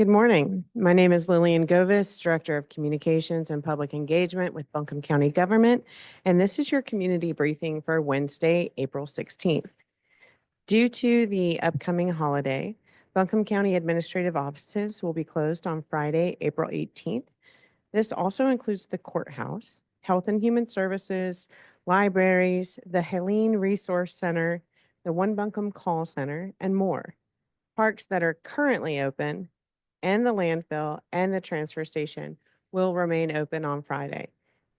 Good morning. My name is Lillian Govis, Director of Communications and Public Engagement with Buncombe County Government, and this is your community briefing for Wednesday, April 16th. Due to the upcoming holiday, Buncombe County administrative offices will be closed on Friday, April 18th. This also includes the courthouse, Health and Human Services, libraries, the Helene Resource Center, the One Buncombe Call Center, and more. Parks that are currently open and the landfill and the transfer station will remain open on Friday.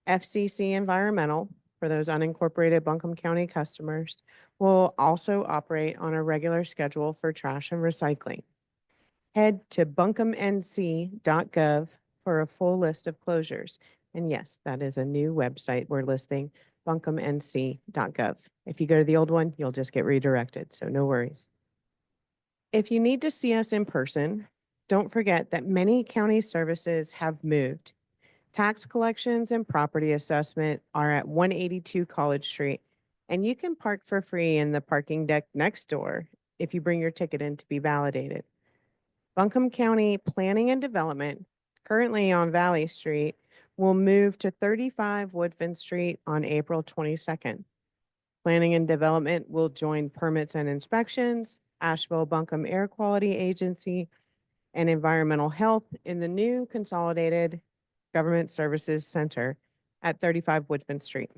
FCC Environmental, for those unincorporated Buncombe County customers, will also operate on a regular schedule for trash and recycling. Head to buncombenc.gov for a full list of closures. And yes, that is a new website we're listing, buncombenc.gov. If you go to the old one, you'll just get redirected, so no worries. If you need to see us in person, don't forget that many county services have moved. Tax collections and property assessment are at 182 College Street, and you can park for free in the parking deck next door if you bring your ticket in to be validated. Buncombe County Planning and Development, currently on Valley Street, will move to 35 Woodfin Street on April 22nd. Planning and Development will join Permits and Inspections, Asheville Buncombe Air Quality Agency, and Environmental Health in the new Consolidated Government Services Center at 35 Woodfin Street.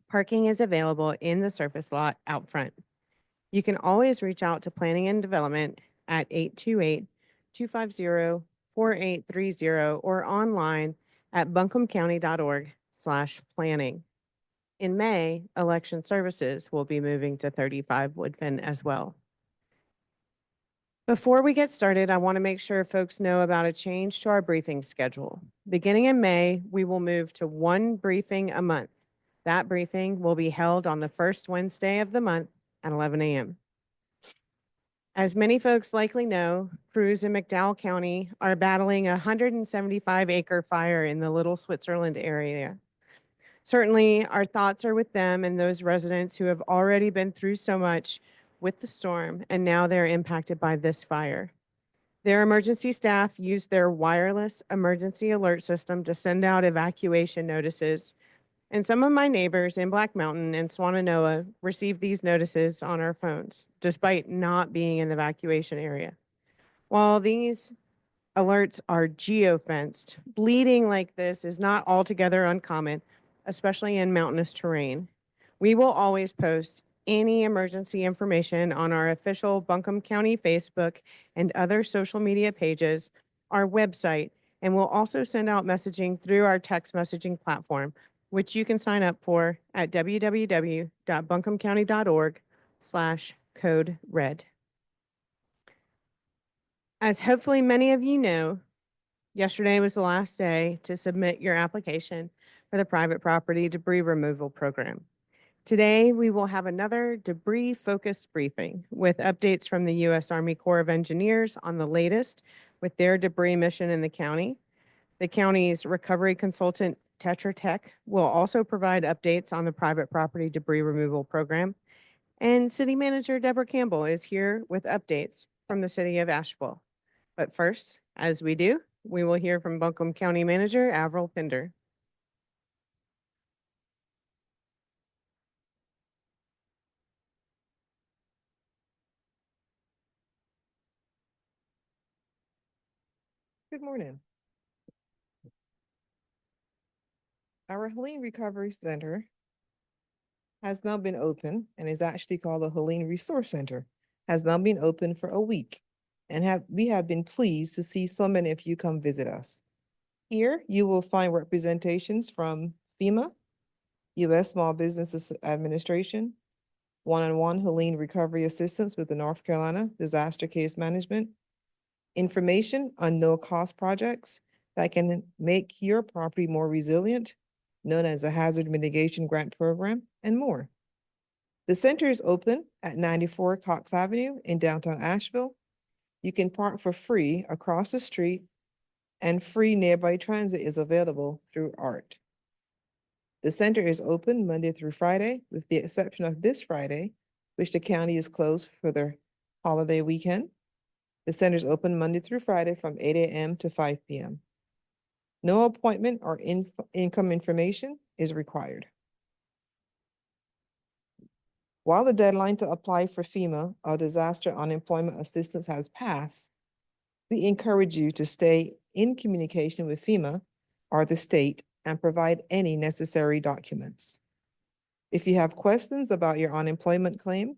Parking is available in the surface lot out front. You can always reach out to Planning and Development at 828-250-4830 or online at buncombecounty.org/planning. In May, Election Services will be moving to 35 Woodfin as well. Before we get started, I want to make sure folks know about a change to our briefing schedule. Beginning in May, we will move to one briefing a month. That briefing will be held on the first Wednesday of the month at 11 a.m. As many folks likely know, crews in McDowell County are battling a 175-acre fire in the Little Switzerland area. Certainly, our thoughts are with them and those residents who have already been through so much with the storm, and now they're impacted by this fire. Their emergency staff used their wireless emergency alert system to send out evacuation notices, and some of my neighbors in Black Mountain and Swannanoa received these notices on our phones, despite not being in the evacuation area. While these alerts are geofenced, bleeding like this is not altogether uncommon, especially in mountainous terrain. We will always post any emergency information on our official Buncombe County Facebook and other social media pages, our website, and we'll also send out messaging through our text messaging platform, which you can sign up for at www.buncombecounty.org/code-red. As hopefully many of you know, yesterday was the last day to submit your application for the private property debris removal program. Today, we will have another debris-focused briefing with updates from the U.S. Army Corps of Engineers on the latest with their debris mission in the county. The county's recovery consultant, Tetra Tech, will also provide updates on the private property debris removal program. And City Manager Debra Campbell is here with updates from the City of Asheville. But first, as we do, we will hear from Buncombe County Manager Avril Pender. Good morning. Our Helene Recovery Center has now been open and is actually called the Helene Resource Center, has now been open for a week, and we have been pleased to see so many of you come visit us. Here you will find representations from FEMA, U.S. Small Business Administration, one-on-one Helene recovery assistance with the North Carolina Disaster Case Management, information on no-cost projects that can make your property more resilient, known as a Hazard Mitigation Grant Program, and more. The center is open at 94 Cox Avenue in downtown Asheville. You can park for free across the street, and free nearby transit is available through ART. The center is open Monday through Friday, with the exception of this Friday, which the county is closed for the holiday weekend. The center is open Monday through Friday from 8 a.m. to 5 p.m. No appointment or income information is required. While the deadline to apply for FEMA or disaster unemployment assistance has passed, we encourage you to stay in communication with FEMA or the state and provide any necessary documents. If you have questions about your unemployment claim,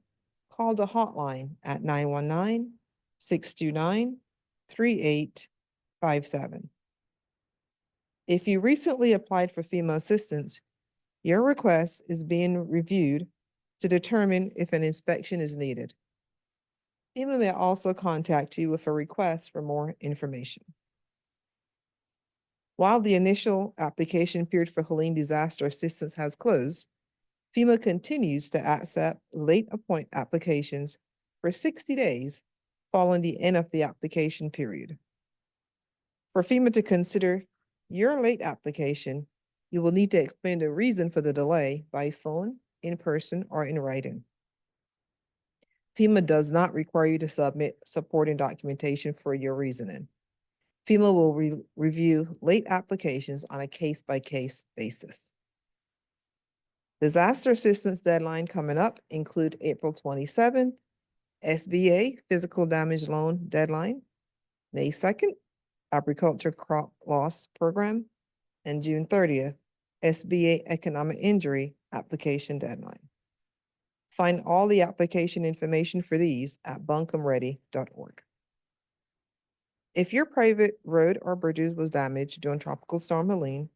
call the hotline at 919-629-3857. If you recently applied for FEMA assistance, your request is being reviewed to determine if an inspection is needed. FEMA may also contact you with a request for more information. While the initial application period for Helene disaster assistance has closed, FEMA continues to accept late appoint applications for 60 days following the end of the application period. For FEMA to consider your late application, you will need to explain the reason for the delay by phone, in person, or in writing. FEMA does not require you to submit supporting documentation for your reasoning. FEMA will review late applications on a case-by-case basis. Disaster assistance deadline coming up include April 27th, SBA physical damage loan deadline, May 2nd, agriculture crop loss program, and June 30th, SBA economic injury application deadline. Find all the application information for these at buncombeready.org. If your private road or bridges was damaged during Tropical Storm Helene,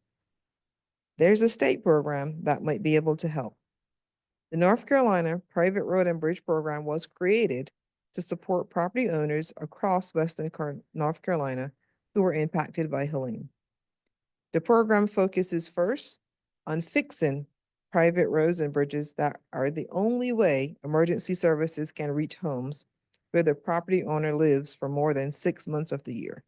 there's a state program that might be able to help. The North Carolina Private Road and Bridge Program was created to support property owners across Western North Carolina who were impacted by Helene. The program focuses first on fixing private roads and bridges that are the only way emergency services can reach homes where the property owner lives for more than 6 months of the year.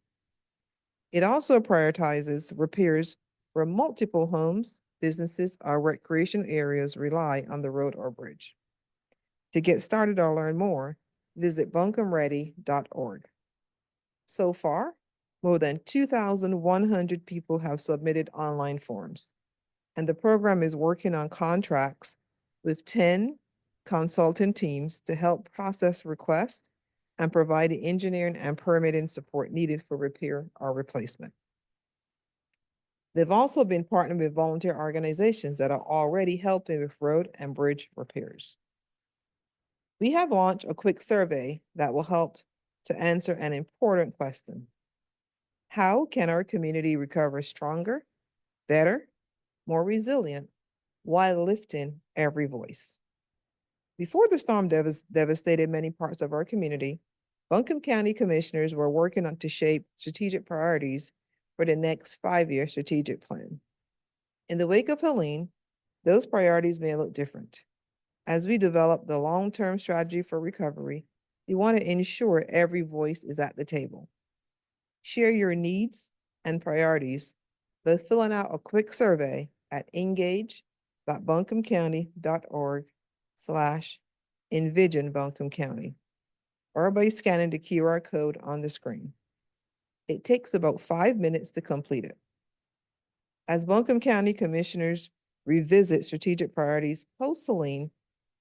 It also prioritizes repairs where multiple homes, businesses, or recreation areas rely on the road or bridge. To get started or learn more, visit buncombeready.org. So far, more than 2,100 people have submitted online forms, and the program is working on contracts with 10 consultant teams to help process requests and provide the engineering and permitting support needed for repair or replacement. They've also been partnering with volunteer organizations that are already helping with road and bridge repairs. We have launched a quick survey that will help to answer an important question. How can our community recover stronger, better, more resilient, while lifting every voice? Before the storm devastated many parts of our community, Buncombe County commissioners were working on to shape strategic priorities for the next 5-year strategic plan. In the wake of Helene, those priorities may look different. As we develop the long-term strategy for recovery, we want to ensure every voice is at the table. Share your needs and priorities by filling out a quick survey at engage.buncombecounty.org/envision Buncombe County, or by scanning the QR code on the screen. It takes about 5 minutes to complete it. As Buncombe County commissioners revisit strategic priorities post-Helene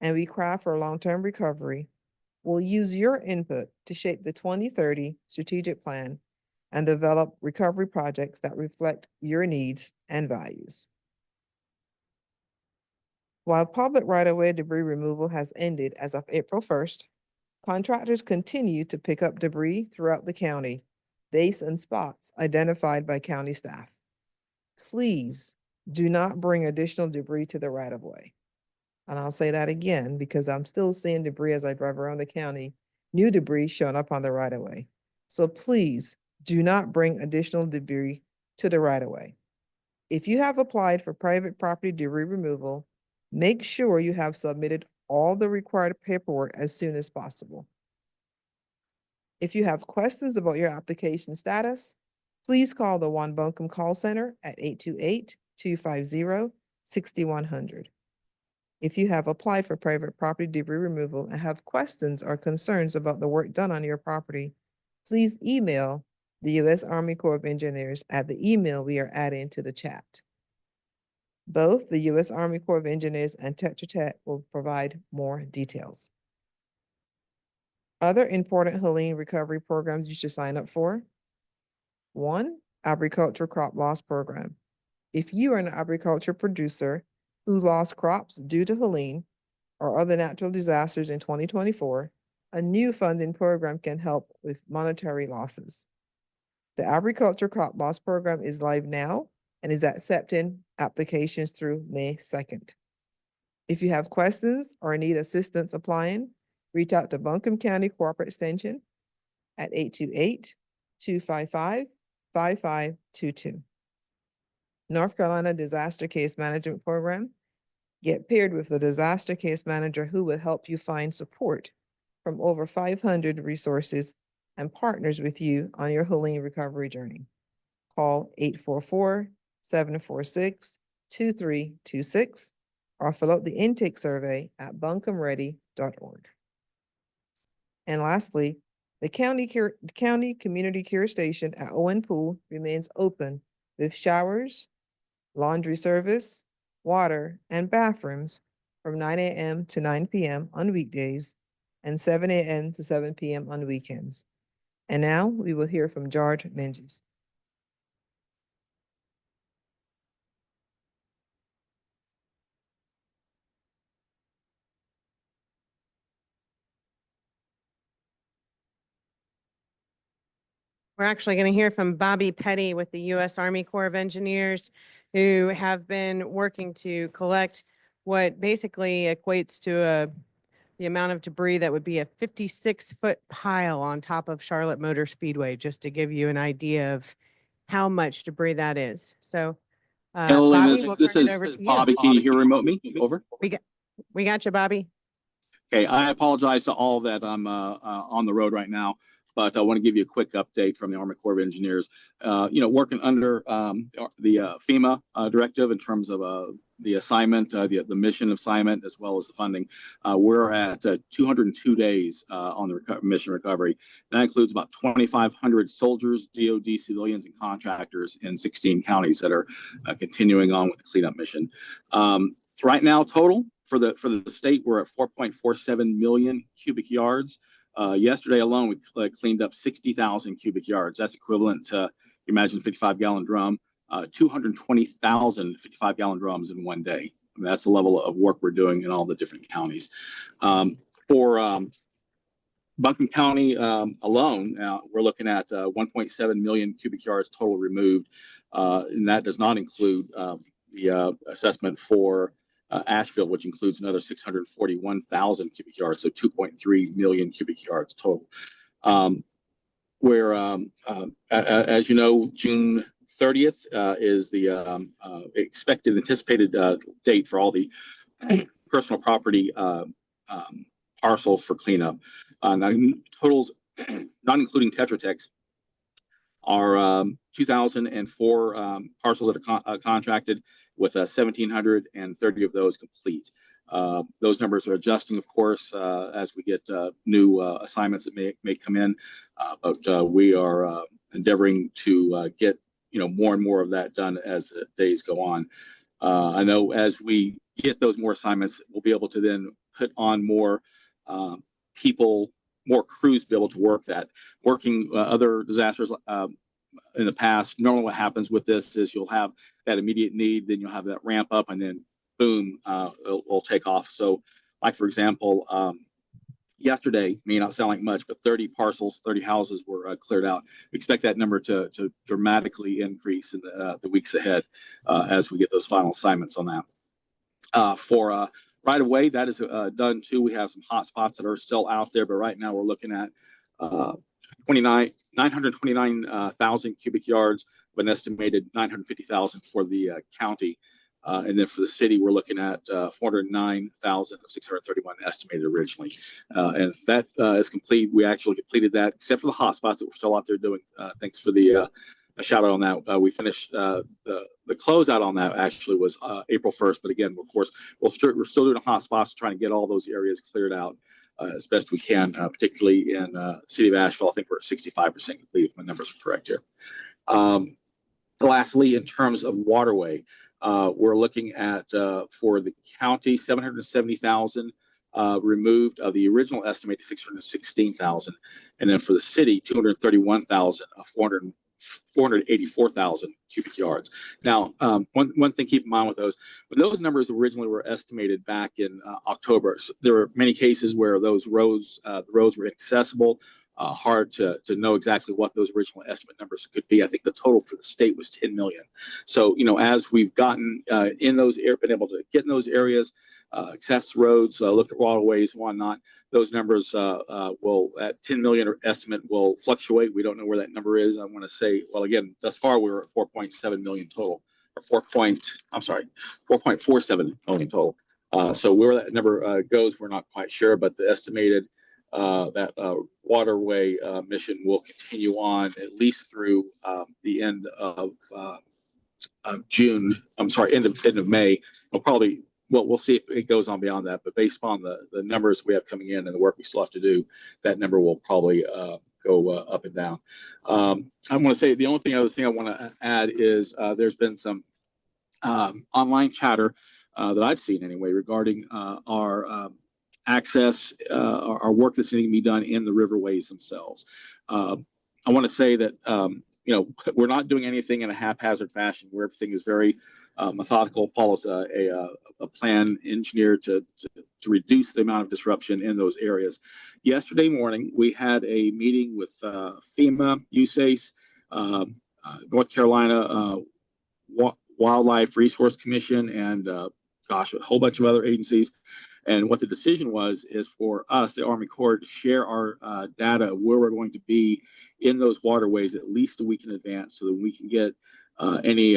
and we craft for long-term recovery, we'll use your input to shape the 2030 strategic plan and develop recovery projects that reflect your needs and values. While public right-of-way debris removal has ended as of April 1st, contractors continue to pick up debris throughout the county based on spots identified by county staff. Please do not bring additional debris to the right-of-way. And I'll say that again because I'm still seeing debris as I drive around the county, new debris showing up on the right-of-way. So please do not bring additional debris to the right-of-way. If you have applied for private property debris removal, make sure you have submitted all the required paperwork as soon as possible. If you have questions about your application status, please call the One Buncombe call center at 828-250-6100. If you have applied for private property debris removal and have questions or concerns about the work done on your property, please email the U.S. Army Corps of Engineers at the email we are adding to the chat. Both the U.S. Army Corps of Engineers and Tetra Tech will provide more details. Other important Helene recovery programs you should sign up for. 1, Agriculture Crop Loss Program. If you are an agriculture producer who lost crops due to Helene or other natural disasters in 2024, a new funding program can help with monetary losses. The Agriculture Crop Loss Program is live now and is accepting applications through May 2nd. If you have questions or need assistance applying, reach out to Buncombe County Corporate Extension at 828-255-5522. North Carolina Disaster Case Management Program. Get paired with the disaster case manager who will help you find support from over 500 resources and partners with you on your Helene recovery journey. Call 844-746-2326 or fill out the intake survey at buncombeready.org. And lastly, the county community care station at Owen Pool remains open with showers, laundry service, water, and bathrooms from 9 a.m. to 9 p.m. on weekdays and 7 a.m. to 7 p.m. on weekends. And now we will hear from George Menges. We're actually going to hear from Bobby Petty with the U.S. Army Corps of Engineers, who have been working to collect what basically equates to the amount of debris that would be a 56-foot pile on top of Charlotte Motor Speedway, just to give you an idea of how much debris that is. So, Hello, Bobby, we'll this turn it is over to you. Bobby. Can you hear remote me? Over. We got you, Bobby. Okay, I apologize to all that I'm on the road right now, but I want to give you a quick update from the Army Corps of Engineers. Working under the FEMA directive in terms of the assignment, the mission assignment, as well as the funding. We're at 202 days on the mission recovery. That includes about 2,500 soldiers, DoD civilians, and contractors in 16 counties that are continuing on with the cleanup mission. Right now, total for the state, we're at 4.47 million cubic yards. Yesterday alone, we cleaned up 60,000 cubic yards. That's equivalent to, imagine, 55-gallon drum, 220,000 55-gallon drums in one day. I mean, that's the level of work we're doing in all the different counties. For Buncombe County alone, we're looking at 1.7 million cubic yards total removed, and that does not include the assessment for Asheville, which includes another 641,000 cubic yards, so 2.3 million cubic yards total. As you know, June 30th is the expected, anticipated date for all the personal property parcels for cleanup. Now, totals, not including Tetra Tech's, are 2,004 parcels that are contracted, with 1,730 of those complete. Those numbers are adjusting, of course, as we get new assignments that may come in, but we are endeavoring to get more and more of that done as the days go on. I know as we get those more assignments, we'll be able to then put on more people, more crews to be able to work that. Working other disasters in the past, normally what happens with this is you'll have that immediate need, then you'll have that ramp up, and then boom, it'll take off. So, like for example, yesterday, may not sound like much, but 30 parcels, 30 houses were cleared out. We expect that number to dramatically increase in the weeks ahead as we get those final assignments on that. For right away, that is done too. We have some hot spots that are still out there, but right now we're looking at 929,000 cubic yards, with an estimated 950,000 for the county. And then for the city, we're looking at 409,631 estimated originally. And that is complete. We actually completed that, except for the hot spots that we're still out there doing. Thanks for the shout out on that. We finished the closeout on that actually was April 1st. But again, of course, we're still doing hot spots, trying to get all those areas cleared out. as best we can, particularly in the city of Asheville. I think we're at 65% complete, if my numbers are correct here. Lastly, in terms of waterway, we're looking at for the county 770,000 removed of the original estimate 616,000, and then for the city 231,000 of 484,000 cubic yards. Now, one thing to keep in mind with those, when those numbers originally were estimated back in October, so there were many cases where those roads, the roads were inaccessible. Hard to know exactly what those original estimate numbers could be. I think the total for the state was 10 million. So, as we've gotten in those been able to get in those areas, access roads, look at waterways, whatnot, those numbers will, at 10 million estimate, will fluctuate. We don't know where that number is. I want to say, well, again, thus far we were at 4.7 million total, or 4.47 million total. So where that number goes, we're not quite sure, but the estimated that waterway mission will continue on at least through the end of June. I'm sorry, end of May. We'll see if it goes on beyond that. But based on the numbers we have coming in and the work we still have to do, that number will probably go up and down. I want to say the only other thing I want to add is there's been some online chatter that I've seen anyway regarding our access, our work that's needing to be done in the riverways themselves. I want to say that we're not doing anything in a haphazard fashion where everything is very methodical, follows a plan engineered to reduce the amount of disruption in those areas. Yesterday morning, we had a meeting with FEMA, USACE, North Carolina Wildlife Resource Commission, and a whole bunch of other agencies. And what the decision was is for us, the Army Corps, to share our data where we're going to be in those waterways at least a week in advance, so that we can get any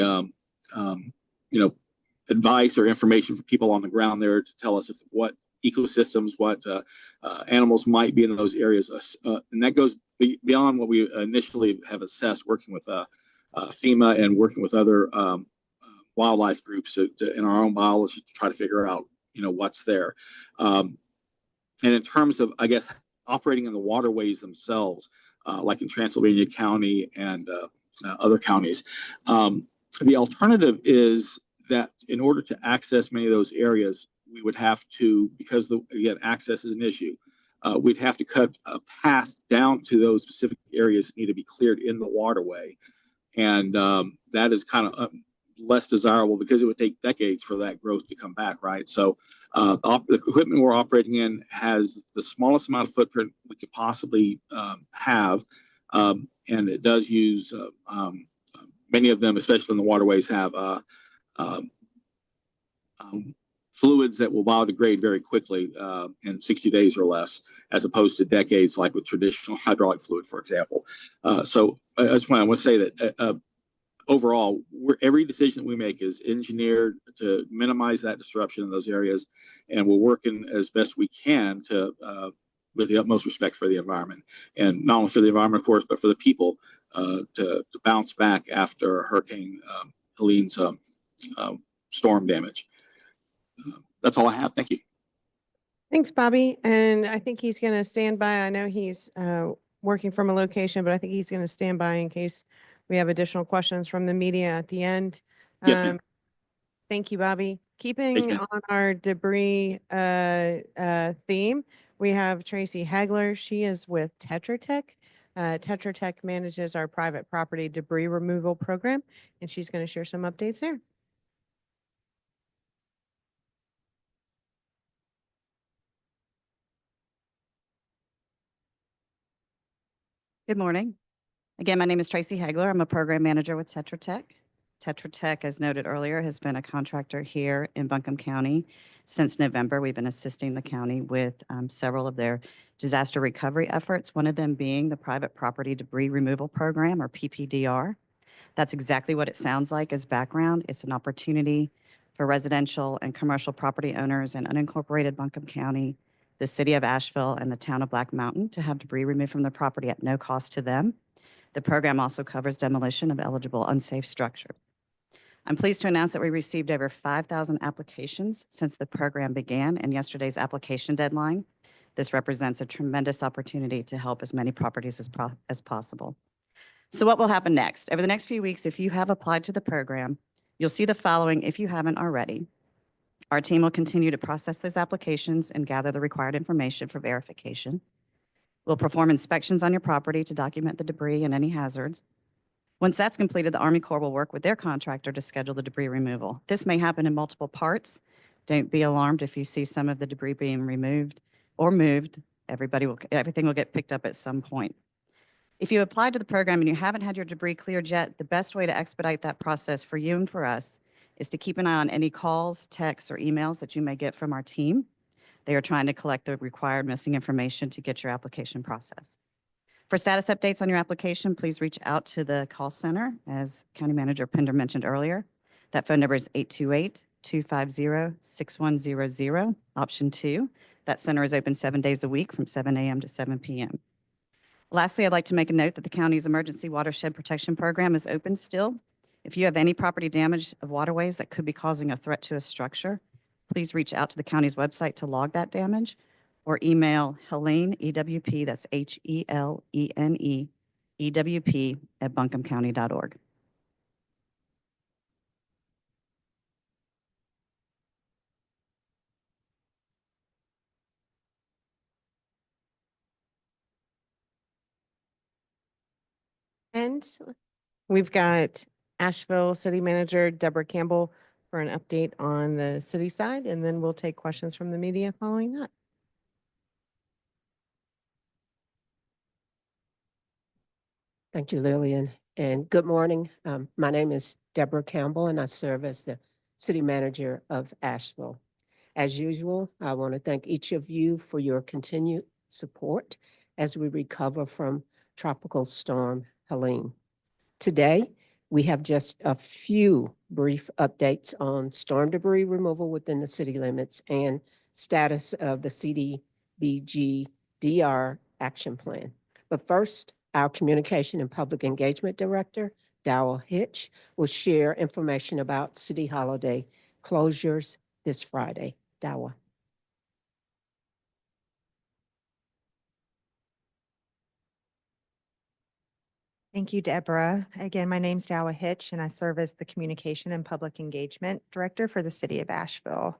advice or information for people on the ground there to tell us what ecosystems, what animals might be in those areas. And that goes beyond what we initially have assessed working with FEMA and working with other wildlife groups in our own biology to try to figure out what's there. And in terms of, I guess, operating in the waterways themselves, like in Transylvania County and other counties, the alternative is that in order to access many of those areas, we would have to, because again, access is an issue, we'd have to cut a path down to those specific areas that need to be cleared in the waterway. And that is kind of less desirable because it would take decades for that growth to come back, right? So the equipment we're operating in has the smallest amount of footprint we could possibly have, and it does use, many of them, especially in the waterways, have fluids that will biodegrade very quickly in 60 days or less, as opposed to decades like with traditional hydraulic fluid, for example. So I just want to say that overall, every decision that we make is engineered to minimize that disruption in those areas, and we're working as best we can to with the utmost respect for the environment, and not only for the environment, of course, but for the people to bounce back after Hurricane Helene's storm damage. That's all I have. Thank you. Thanks, Bobby. And I think he's going to stand by. I know he's working from a location, but I think he's going to stand by in case we have additional questions from the media at the end. Yes, ma'am. Thank you, Bobby. Keeping on our debris theme, we have Tracy Hagler. She is with Tetra Tech. Tetra Tech manages our private property debris removal program, and she's going to share some updates there. Good morning. Again, my name is Tracy Hagler. I'm a program manager with Tetra Tech. Tetra Tech, as noted earlier, has been a contractor here in Buncombe County since November. We've been assisting the county with several of their disaster recovery efforts, one of them being the Private Property Debris Removal Program, or PPDR. That's exactly what it sounds like as background. It's an opportunity for residential and commercial property owners in unincorporated Buncombe County, the city of Asheville, and the town of Black Mountain to have debris removed from their property at no cost to them. The program also covers demolition of eligible unsafe structure. I'm pleased to announce that we received over 5,000 applications since the program began and yesterday's application deadline. This represents a tremendous opportunity to help as many properties as possible. So what will happen next? Over the next few weeks, if you have applied to the program, you'll see the following if you haven't already. Our team will continue to process those applications and gather the required information for verification. We'll perform inspections on your property to document the debris and any hazards. Once that's completed, the Army Corps will work with their contractor to schedule the debris removal. This may happen in multiple parts. Don't be alarmed if you see some of the debris being removed or moved. Everything will get picked up at some point. If you applied to the program and you haven't had your debris cleared yet, the best way to expedite that process for you and for us is to keep an eye on any calls, texts, or emails that you may get from our team. They are trying to collect the required missing information to get your application processed. For status updates on your application, please reach out to the call center, as County Manager Pender mentioned earlier. That phone number is 828-250-6100, option 2. That center is open 7 days a week from 7 a.m. to 7 p.m. Lastly, I'd like to make a note that the county's Emergency Watershed Protection Program is open still. If you have any property damage of waterways that could be causing a threat to a structure, please reach out to the county's website to log that damage or email Helene, EWP, that's HELENE, EWP at buncombecounty.org. And we've got Asheville City Manager Debra Campbell for an update on the city side, and then we'll take questions from the media following that. Thank you, Lillian, and good morning. My name is Debra Campbell, and I serve as the City Manager of Asheville. As usual, I want to thank each of you for your continued support as we recover from Tropical Storm Helene. Today, we have just a few brief updates on storm debris removal within the city limits and status of the CDBG-DR action plan. But first, our Communication and Public Engagement Director, Dowell Hitch, will share information about city holiday closures this Friday. Dowell. Thank you, Deborah. Again, my name's Dowell Hitch, and I serve as the Communication and Public Engagement Director for the City of Asheville.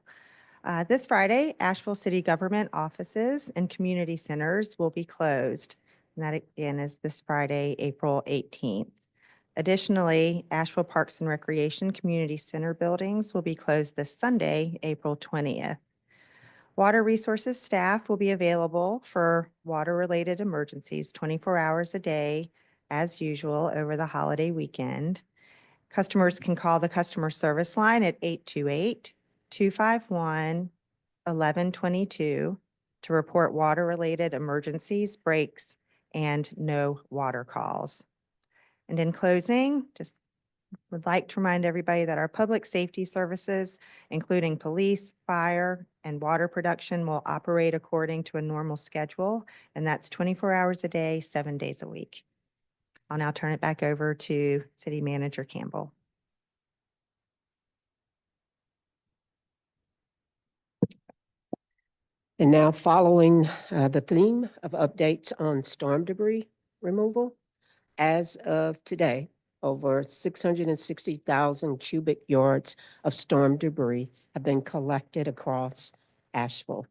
This Friday, Asheville City Government offices and community centers will be closed. And that again is this Friday, April 18th. Additionally, Asheville Parks and Recreation Community Center buildings will be closed this Sunday, April 20th. Water resources staff will be available for water-related emergencies 24 hours a day, as usual, over the holiday weekend. Customers can call the customer service line at 828-251-1122 to report water-related emergencies, breaks, and no water calls. And in closing, just would like to remind everybody that our public safety services, including police, fire, and water production, will operate according to a normal schedule, and that's 24 hours a day, 7 days a week. I'll now turn it back over to City Manager Campbell. And now following the theme of updates on storm debris removal, as of today, over 660,000 cubic yards of storm debris have been collected across Asheville,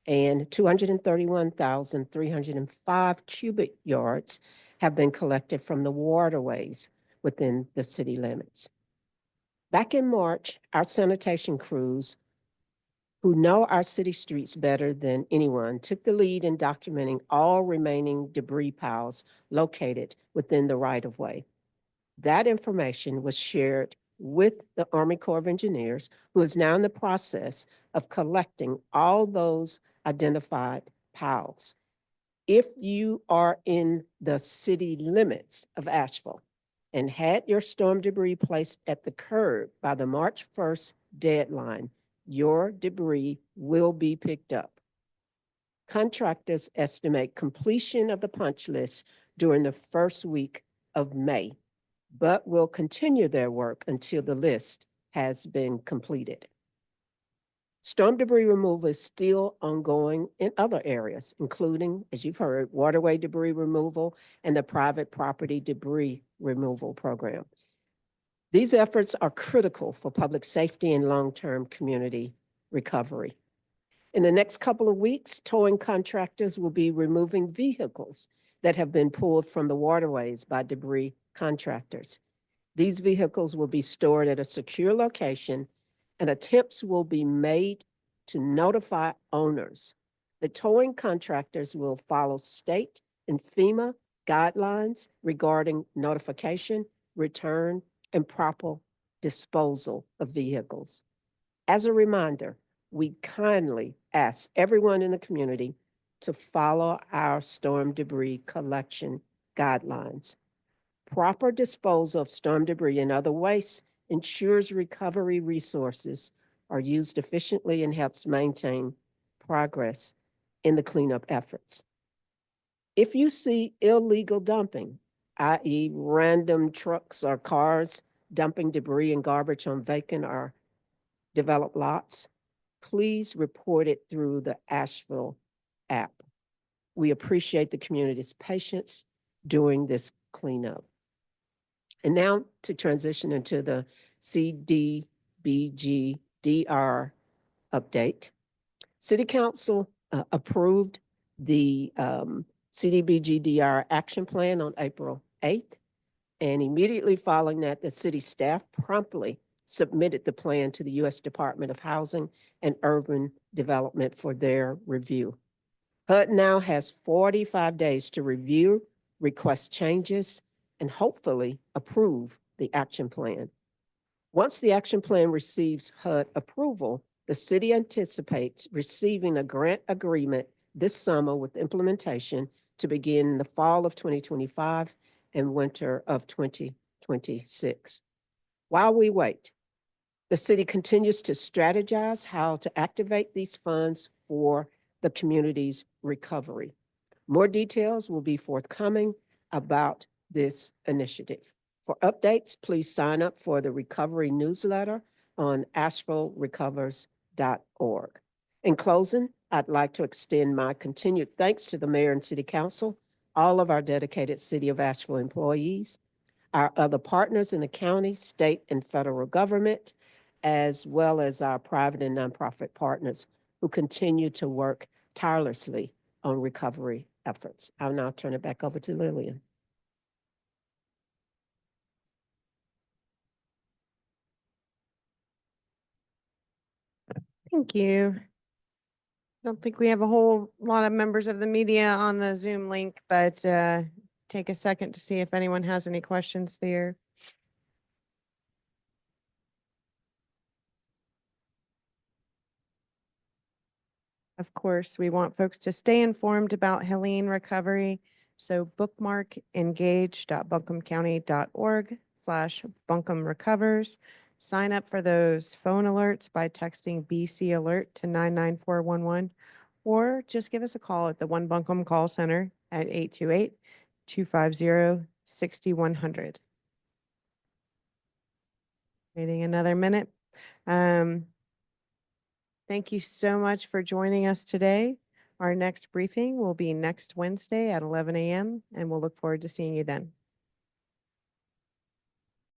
and 231,305 cubic yards have been collected from the waterways within the city limits. Back in March, our sanitation crews, who know our city streets better than anyone, took the lead in documenting all remaining debris piles located within the right-of-way. That information was shared with the Army Corps of Engineers, who is now in the process of collecting all those identified piles. If you are in the city limits of Asheville and had your storm debris placed at the curb by the March 1st deadline, your debris will be picked up. Contractors estimate completion of the punch list during the first week of May, but will continue their work until the list has been completed. Storm debris removal is still ongoing in other areas, including, as you've heard, waterway debris removal and the private property debris removal program. These efforts are critical for public safety and long-term community recovery. In the next couple of weeks, towing contractors will be removing vehicles that have been pulled from the waterways by debris contractors. These vehicles will be stored at a secure location, and attempts will be made to notify owners. The towing contractors will follow state and FEMA guidelines regarding notification, return, and proper disposal of vehicles. As a reminder, we kindly ask everyone in the community to follow our storm debris collection guidelines. Proper disposal of storm debris and other waste ensures recovery resources are used efficiently and helps maintain progress in the cleanup efforts. If you see illegal dumping, i.e. random trucks or cars dumping debris and garbage on vacant or developed lots, please report it through the Asheville app. We appreciate the community's patience during this cleanup. And now to transition into the CDBG-DR update. City Council approved the CDBG-DR action plan on April 8th. And immediately following that, the city staff promptly submitted the plan to the U.S. Department of Housing and Urban Development for their review. HUD now has 45 days to review, request changes, and hopefully approve the action plan. Once the action plan receives HUD approval, the city anticipates receiving a grant agreement this summer with implementation to begin in the fall of 2025 and winter of 2026. While we wait, the city continues to strategize how to activate these funds for the community's recovery. More details will be forthcoming about this initiative. For updates, please sign up for the recovery newsletter on ashevillerecovers.org. In closing, I'd like to extend my continued thanks to the mayor and city council, all of our dedicated City of Asheville employees, our other partners in the county, state, and federal government, as well as our private and nonprofit partners who continue to work tirelessly on recovery efforts. I'll now turn it back over to Lillian. Thank you. I don't think we have a whole lot of members of the media on the Zoom link, but take a second to see if anyone has any questions there. Of course, we want folks to stay informed about Helene recovery. So bookmark engage.buncombecounty.org/Buncombe recovers. Sign up for those phone alerts by texting BC Alert to 99411, or just give us a call at the One Buncombe Call Center at 828-250-6100. Waiting another minute. Thank you so much for joining us today. Our next briefing will be next Wednesday at 11 a.m. and we'll look forward to seeing you then.